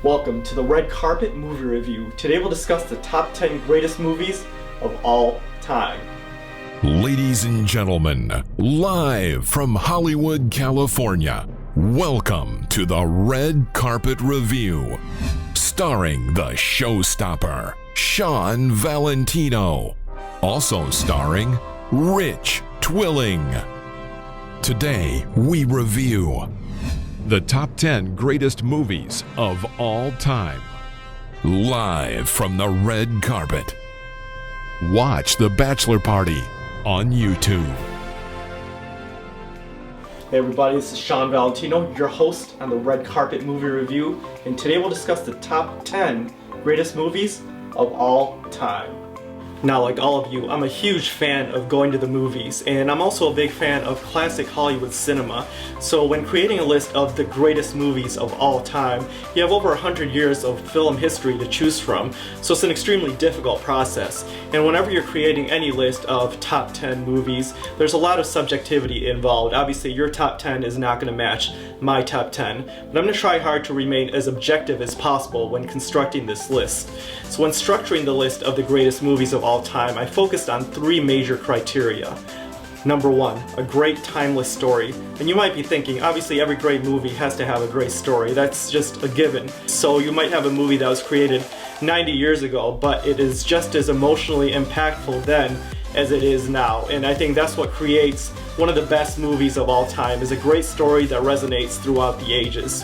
Welcome to the Red Carpet Movie Review. Today we'll discuss the top 10 greatest movies of all time. Ladies and gentlemen, live from Hollywood, California, welcome to the Red Carpet Review, starring the Showstopper, Shawn Valentino, also starring Rich Twilling. Today we review the top 10 greatest movies of all time, live from the red carpet. Watch The Bachelor Party on YouTube. Hey everybody, this is Shawn Valentino, your host on the Red Carpet Movie Review, and today we'll discuss the top 10 greatest movies of all time. Now, like all of you, I'm a huge fan of going to the movies, and I'm also a big fan of classic Hollywood cinema. So when creating a list of the greatest movies of all time, you have over 100 years of film history to choose from, so it's an extremely difficult process. And whenever you're creating any list of top 10 movies, there's a lot of subjectivity involved. Obviously, your top 10 is not going to match my top 10, but I'm going to try hard to remain as objective as possible when constructing this list. So when structuring the list of the greatest movies of all time, I focused on three major criteria. Number one, a great timeless story. And you might be thinking, obviously every great movie has to have a great story. That's just a given. So you might have a movie that was created 90 years ago, but it is just as emotionally impactful then as it is now. And I think that's what creates one of the best movies of all time, is a great story that resonates throughout the ages.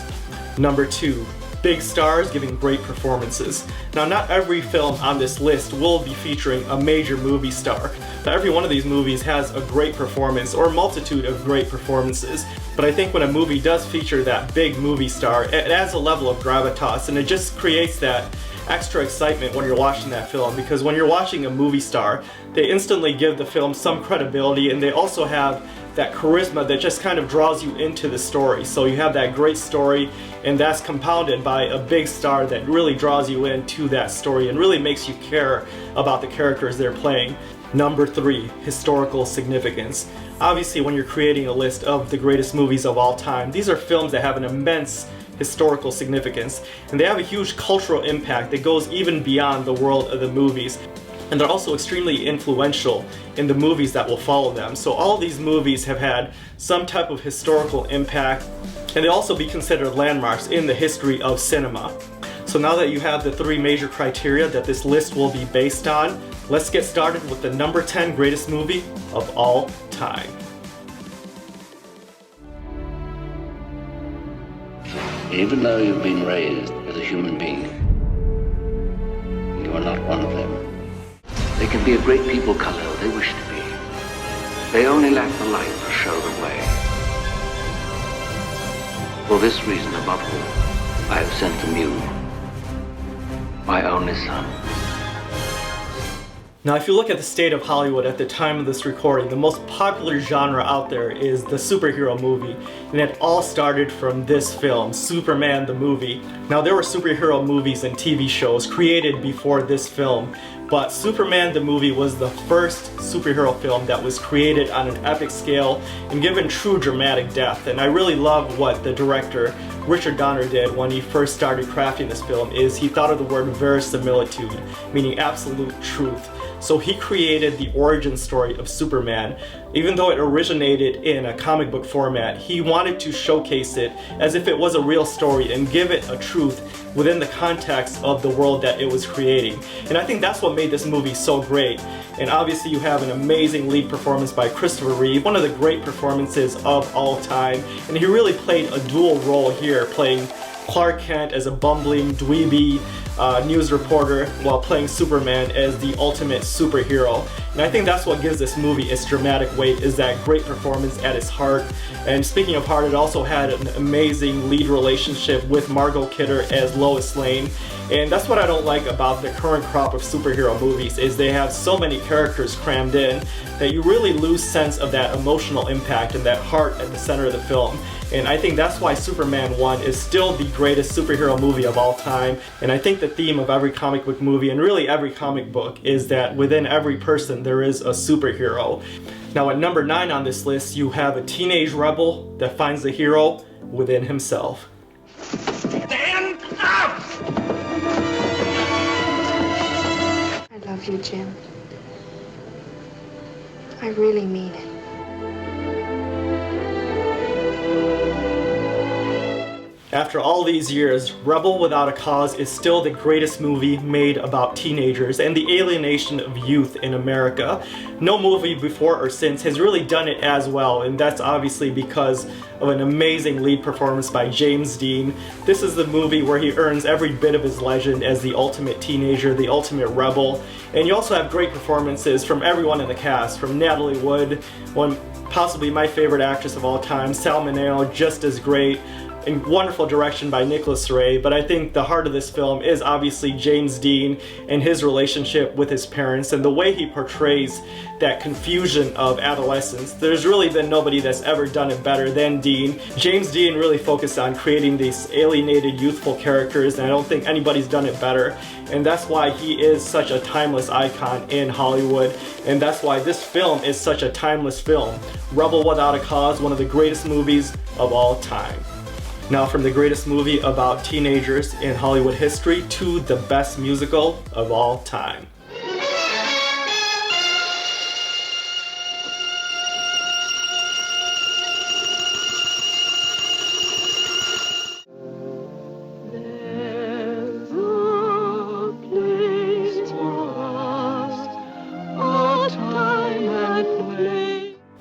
Number two, big stars giving great performances. Now, not every film on this list will be featuring a major movie star, but every one of these movies has a great performance or a multitude of great performances. But I think when a movie does feature that big movie star, it adds a level of gravitas, and it just creates that extra excitement when you're watching that film, because when you're watching a movie star, they instantly give the film some credibility, and they also have that charisma that just kind of draws you into the story. So you have that great story, and that's compounded by a big star that really draws you into that story and really makes you care about the characters they're playing. Number three, historical significance. Obviously, when you're creating a list of the greatest movies of all time, these are films that have an immense historical significance, and they have a huge cultural impact that goes even beyond the world of the movies. And they're also extremely influential in the movies that will follow them. So all these movies have had some type of historical impact, and they also be considered landmarks in the history of cinema. So now that you have the three major criteria that this list will be based on, let's get started with the number 10 greatest movie of all time. Even though you've been raised as a human being, you are not one of them. They can be a great people color if they wish to be. They only lack the light to show the way. For this reason above all, I have sent them you, my only son. Now, if you look at the state of Hollywood at the time of this recording, the most popular genre out there is the superhero movie, and it all started from this film, Superman the movie. Now, there were superhero movies and TV shows created before this film, but Superman the movie was the first superhero film that was created on an epic scale and given true dramatic depth. And I really love what the director Richard Donner did when he first started crafting this film. Is he thought of the word verisimilitude, meaning absolute truth. So he created the origin story of Superman. Even though it originated in a comic book format, he wanted to showcase it as if it was a real story and give it a truth within the context of the world that it was creating. And I think that's what made this movie so great. And obviously you have an amazing lead performance by Christopher Reeve, one of the great performances of all time. And he really played a dual role here, playing Clark Kent as a bumbling, dweeby news reporter while playing Superman as the ultimate superhero. And I think that's what gives this movie its dramatic weight, is that great performance at its heart. And speaking of heart, it also had an amazing lead relationship with Margot Kidder as Lois Lane. And that's what I don't like about the current crop of superhero movies, is they have so many characters crammed in that you really lose sense of that emotional impact and that heart at the center of the film. And I think that's why Superman 1 is still the greatest superhero movie of all time. And I think the theme of every comic book movie, and really every comic book, is that within every person there is a superhero. Now at number 9 on this list, you have a teenage rebel that finds the hero within himself. Stand up! you, Jim. I really mean it. After all these years, Rebel Without a Cause is still the greatest movie made about teenagers and the alienation of youth in America. No movie before or since has really done it as well, and that's obviously because of an amazing lead performance by James Dean. This is the movie where he earns every bit of his legend as the ultimate teenager, the ultimate rebel. And you also have great performances from everyone in the cast, from Natalie Wood, possibly my favorite actress of all time, Sal Mineo, just as great. And wonderful direction by Nicholas Ray, but I think the heart of this film is obviously James Dean and his relationship with his parents and the way he portrays that confusion of adolescence. There's really been nobody that's ever done it better than Dean. James Dean really focused on creating these alienated youthful characters, and I don't think anybody's done it better. And that's why he is such a timeless icon in Hollywood, and that's why this film is such a timeless film. Rebel Without a Cause, one of the greatest movies of all time. Now, from the greatest movie about teenagers in Hollywood history to the best musical of all time.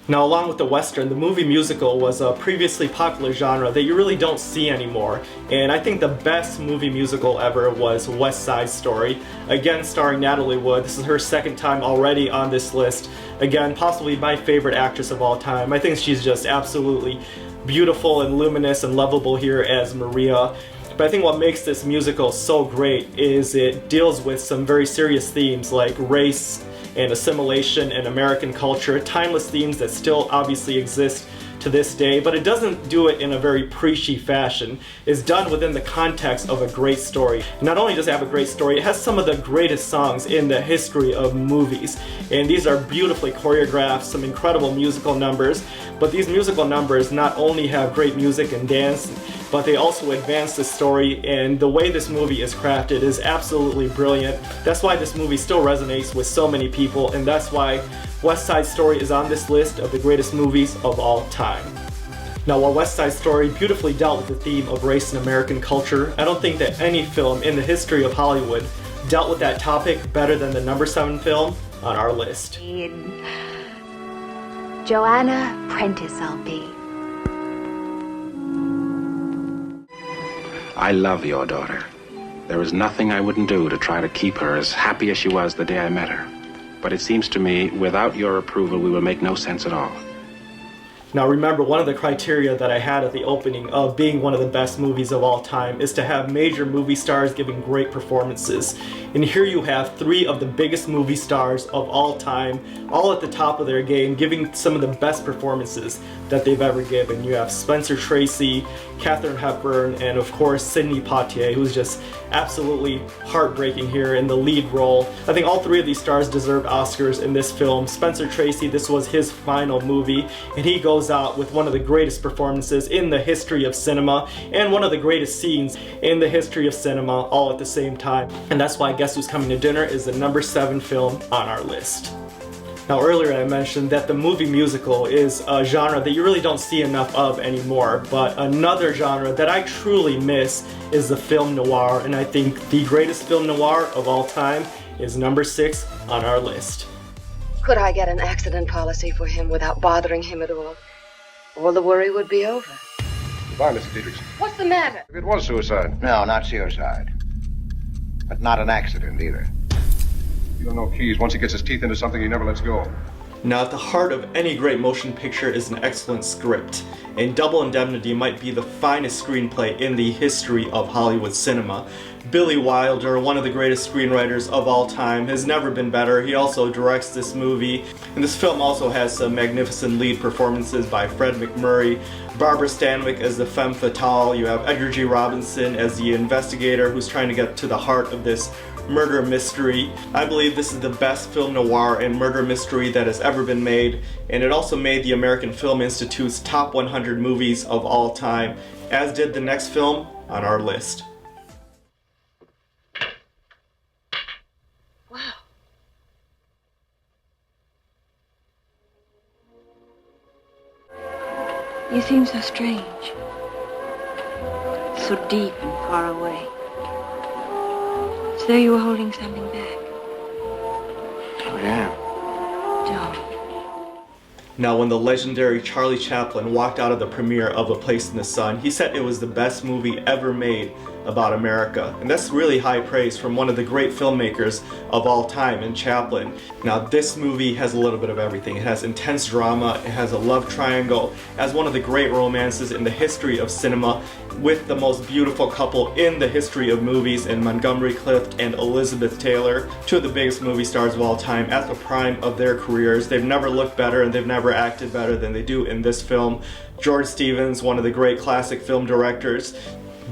Now, along with the Western, the movie musical was a previously popular genre that you really don't see anymore. And I think the best movie musical ever was West Side Story. Again, starring Natalie Wood. This is her second time already on this list. Again, possibly my favorite actress of all time. I think she's just absolutely beautiful and luminous and lovable here as Maria. But I think what makes this musical so great is it deals with some very serious themes like race and assimilation and American culture, timeless themes that still obviously exist to this day, but it doesn't do it in a very preachy fashion. It's done within the context of a great story. Not only does it have a great story, it has some of the greatest songs in the history of movies. And these are beautifully choreographed, some incredible musical numbers, but these musical numbers not only have great music and dance, but they also advance the story, and the way this movie is crafted is absolutely brilliant. That's why this movie still resonates with so many people, and that's why West Side Story is on this list of the greatest movies of all time. Now, while West Side Story beautifully dealt with the theme of race and American culture, I don't think that any film in the history of Hollywood dealt with that topic better than the number 7 film on our list. Joanna Prentice I'll be. I love your daughter. There is nothing I wouldn't do to try to keep her as happy as she was the day I met her. But it seems to me, without your approval, we will make no sense at all. Now remember, one of the criteria that I had at the opening of being one of the best movies of all time is to have major movie stars giving great performances. And here you have 3 of the biggest movie stars of all time, all at the top of their game, giving some of the best performances that they've ever given. You have Spencer Tracy, Katharine Hepburn, and of course Sidney Poitier, who's just absolutely heartbreaking here in the lead role. I think all 3 of these stars deserve Oscars in this film. Spencer Tracy, this was his final movie, and he goes out with one of the greatest performances in the history of cinema and one of the greatest scenes in the history of cinema all at the same time. And that's why Guess Who's Coming to Dinner is the number 7 film on our list. Now, earlier I mentioned that the movie musical is a genre that you really don't see enough of anymore, but another genre that I truly miss is the film noir, and I think the greatest film noir of all time is number 6 on our list. Could I get an accident policy for him without bothering him at all? All the worry would be over. Goodbye, Mr. Dietrich. What's the matter? If it was suicide. No, not suicide. But not an accident either. You don't know Keyes. Once he gets his teeth into something, he never lets go. Now, at the heart of any great motion picture is an excellent script, and Double Indemnity might be the finest screenplay in the history of Hollywood cinema. Billy Wilder, one of the greatest screenwriters of all time, has never been better. He also directs this movie, and this film also has some magnificent lead performances by Fred MacMurray, Barbara Stanwyck as the femme fatale, you have Edgar G. Robinson as the investigator who's trying to get to the heart of this murder mystery. I believe this is the best film noir and murder mystery that has ever been made, and it also made the American Film Institute's top 100 movies of all time, as did the next film on our list. Wow. You seem so strange. So deep and far away. As though you were holding something back. Oh, yeah. Don't. Now, when the legendary Charlie Chaplin walked out of the premiere of A Place in the Sun, he said it was the best movie ever made about America. And that's really high praise from one of the great filmmakers of all time in Chaplin. Now, this movie has a little bit of everything. It has intense drama, it has a love triangle, it has one of the great romances in the history of cinema, with the most beautiful couple in the history of movies in Montgomery Clift and Elizabeth Taylor, two of the biggest movie stars of all time at the prime of their careers. They've never looked better and they've never acted better than they do in this film. George Stevens, one of the great classic film directors.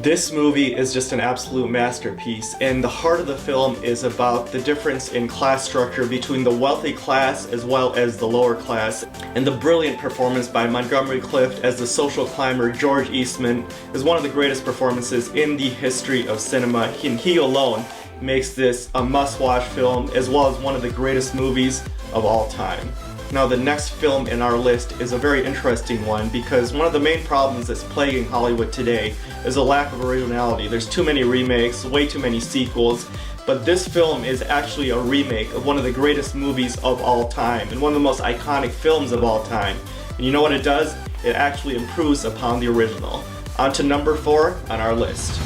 This movie is just an absolute masterpiece, and the heart of the film is about the difference in class structure between the wealthy class as well as the lower class, and the brilliant performance by Montgomery Clift as the social climber George Eastman is one of the greatest performances in the history of cinema. He alone makes this a must-watch film, as well as one of the greatest movies of all time. Now, the next film in our list is a very interesting one, because one of the main problems that's plaguing Hollywood today is a lack of originality. There's too many remakes, way too many sequels, but this film is actually a remake of one of the greatest movies of all time and one of the most iconic films of all time. And you know what it does? It actually improves upon the original. On to number 4 on our list.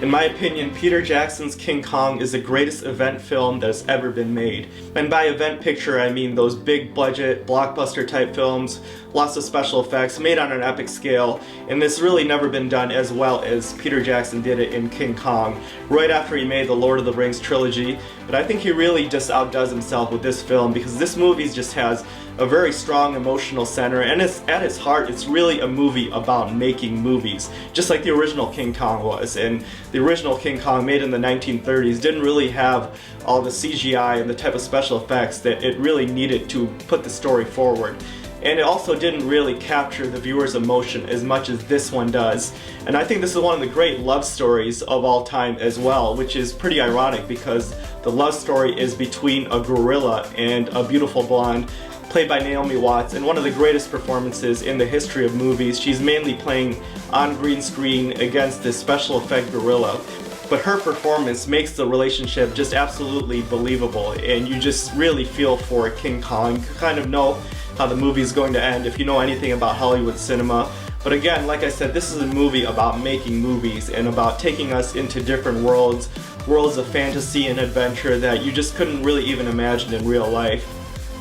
In my opinion, Peter Jackson's King Kong is the greatest event film that has ever been made. And by event picture, I mean those big budget, blockbuster type films, lots of special effects, made on an epic scale, and this really never been done as well as Peter Jackson did it in King Kong, right after he made the Lord of the Rings trilogy. But I think he really just outdoes himself with this film, because this movie just has a very strong emotional center, and at its heart, it's really a movie about making movies, just like the original King Kong was. And the original King Kong, made in the 1930s, didn't really have all the CGI and the type of special effects that it really needed to put the story forward. And it also didn't really capture the viewer's emotion as much as this one does. And I think this is one of the great love stories of all time as well, which is pretty ironic because the love story is between a gorilla and a beautiful blonde, played by Naomi Watts, and one of the greatest performances in the history of movies. She's mainly playing on green screen against this special effect gorilla, but her performance makes the relationship just absolutely believable, and you just really feel for King Kong. You kind of know how the movie is going to end if you know anything about Hollywood cinema. But again, like I said, this is a movie about making movies and about taking us into different worlds of fantasy and adventure that you just couldn't really even imagine in real life.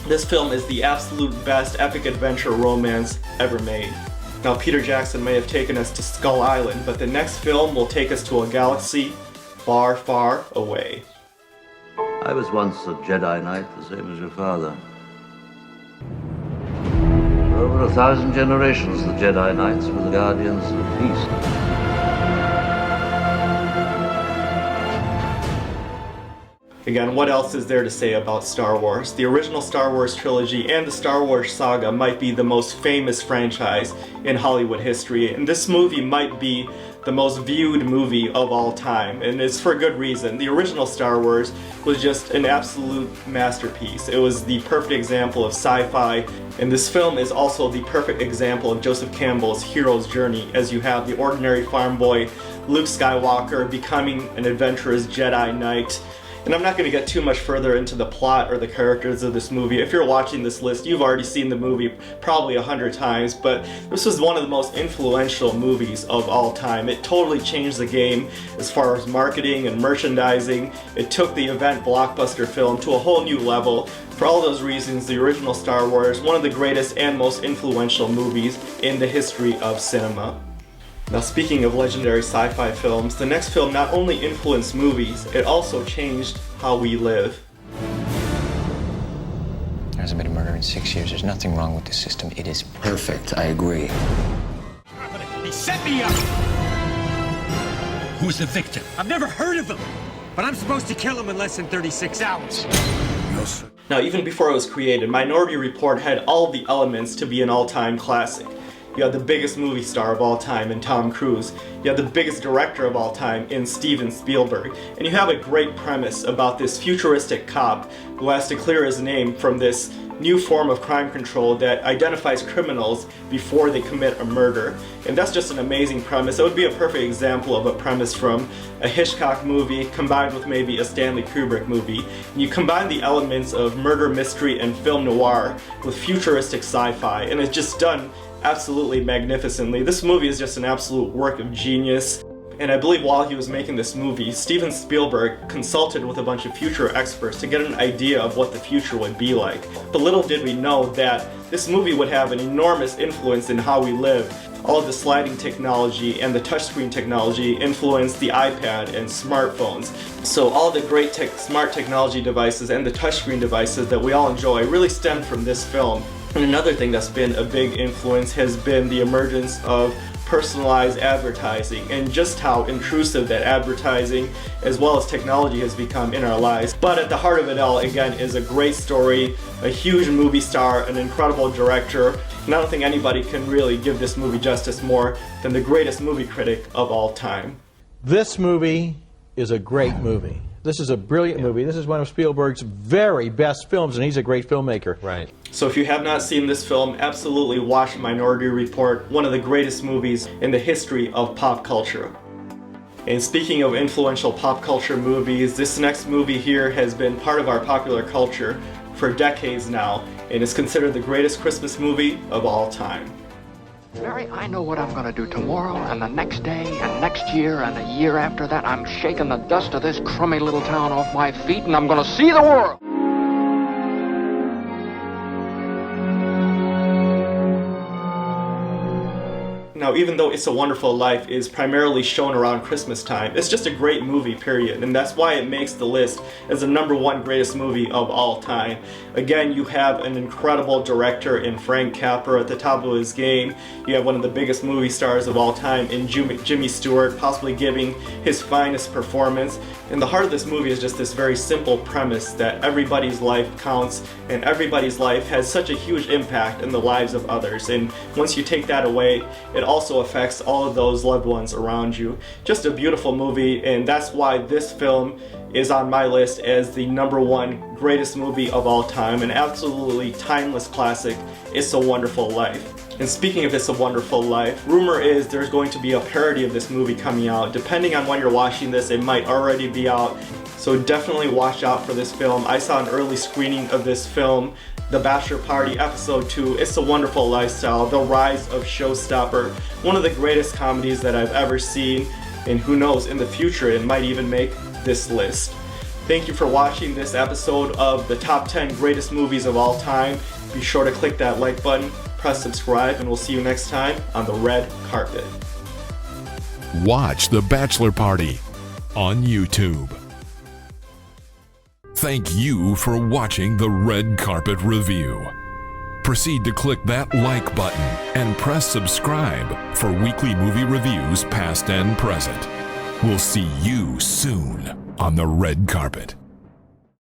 This film is the absolute best epic adventure romance ever made. Now, Peter Jackson may have taken us to Skull Island, but the next film will take us to a galaxy far, far away. I was once a Jedi Knight, the same as your father. For over 1,000 generations, the Jedi Knights were the guardians of peace. Again, what else is there to say about Star Wars? The original Star Wars trilogy and the Star Wars saga might be the most famous franchise in Hollywood history, and this movie might be the most viewed movie of all time, and it's for good reason. The original Star Wars was just an absolute masterpiece. It was the perfect example of sci-fi, and this film is also the perfect example of Joseph Campbell's hero's journey, as you have the ordinary farm boy Luke Skywalker becoming an adventurous Jedi Knight. And I'm not going to get too much further into the plot or the characters of this movie. If you're watching this list, you've already seen the movie probably 100 times, but this was one of the most influential movies of all time. It totally changed the game as far as marketing and merchandising. It took the event blockbuster film to a whole new level. For all those reasons, the original Star Wars, one of the greatest and most influential movies in the history of cinema. Now, speaking of legendary sci-fi films, the next film not only influenced movies, it also changed how we live. There hasn't been a murder in 6 years. There's nothing wrong with the system. It is perfect. I agree. He set me up! Who's the victim? I've never heard of him! But I'm supposed to kill him in less than 36 hours. Yes. Now, even before it was created, Minority Report had all the elements to be an all-time classic. You have the biggest movie star of all time in Tom Cruise. You have the biggest director of all time in Steven Spielberg. And you have a great premise about this futuristic cop who has to clear his name from this new form of crime control that identifies criminals before they commit a murder. And that's just an amazing premise. It would be a perfect example of a premise from a Hitchcock movie combined with maybe a Stanley Kubrick movie. And you combine the elements of murder mystery and film noir with futuristic sci-fi, and it's just done absolutely magnificently. This movie is just an absolute work of genius. And I believe while he was making this movie, Steven Spielberg consulted with a bunch of future experts to get an idea of what the future would be like. But little did we know that this movie would have an enormous influence in how we live. All of the sliding technology and the touchscreen technology influenced the iPad and smartphones. So all the great smart technology devices and the touchscreen devices that we all enjoy really stemmed from this film. And another thing that's been a big influence has been the emergence of personalized advertising and just how intrusive that advertising as well as technology has become in our lives. But at the heart of it all, again, is a great story, a huge movie star, an incredible director, and I don't think anybody can really give this movie justice more than the greatest movie critic of all time. This movie is a great movie. This is a brilliant movie. This is one of Spielberg's very best films, and he's a great filmmaker. Right. So if you have not seen this film, absolutely watch Minority Report, one of the greatest movies in the history of pop culture. And speaking of influential pop culture movies, this next movie here has been part of our popular culture for decades now, and is considered the greatest Christmas movie of all time. Mary, I know what I'm going to do tomorrow and the next day and next year and the year after that. I'm shaking the dust of this crummy little town off my feet, and I'm going to see the world. Now, even though It's a Wonderful Life is primarily shown around Christmas time, it's just a great movie, period. And that's why it makes the list as the #1 greatest movie of all time. Again, you have an incredible director in Frank Capra at the top of his game. You have one of the biggest movie stars of all time in Jimmy Stewart, possibly giving his finest performance. And the heart of this movie is just this very simple premise that everybody's life counts and everybody's life has such a huge impact in the lives of others. And once you take that away, it also affects all of those loved ones around you. Just a beautiful movie, and that's why this film is on my list as the #1 greatest movie of all time, an absolutely timeless classic, It's a Wonderful Life. And speaking of It's a Wonderful Life, rumor is there's going to be a parody of this movie coming out. Depending on when you're watching this, it might already be out. So definitely watch out for this film. I saw an early screening of this film, The Bachelor Party, Episode 2, It's a Wonderful Lifestyle, The Rise of Showstopper. One of the greatest comedies that I've ever seen, and who knows, in the future it might even make this list. Thank you for watching this episode of the Top 10 Greatest Movies of All Time. Be sure to click that like button, press subscribe, and we'll see you next time on the red carpet. Watch The Bachelor Party on YouTube. Thank you for watching the Red Carpet Review. Proceed to click that like button and press subscribe for weekly movie reviews past and present. We'll see you soon on the red carpet.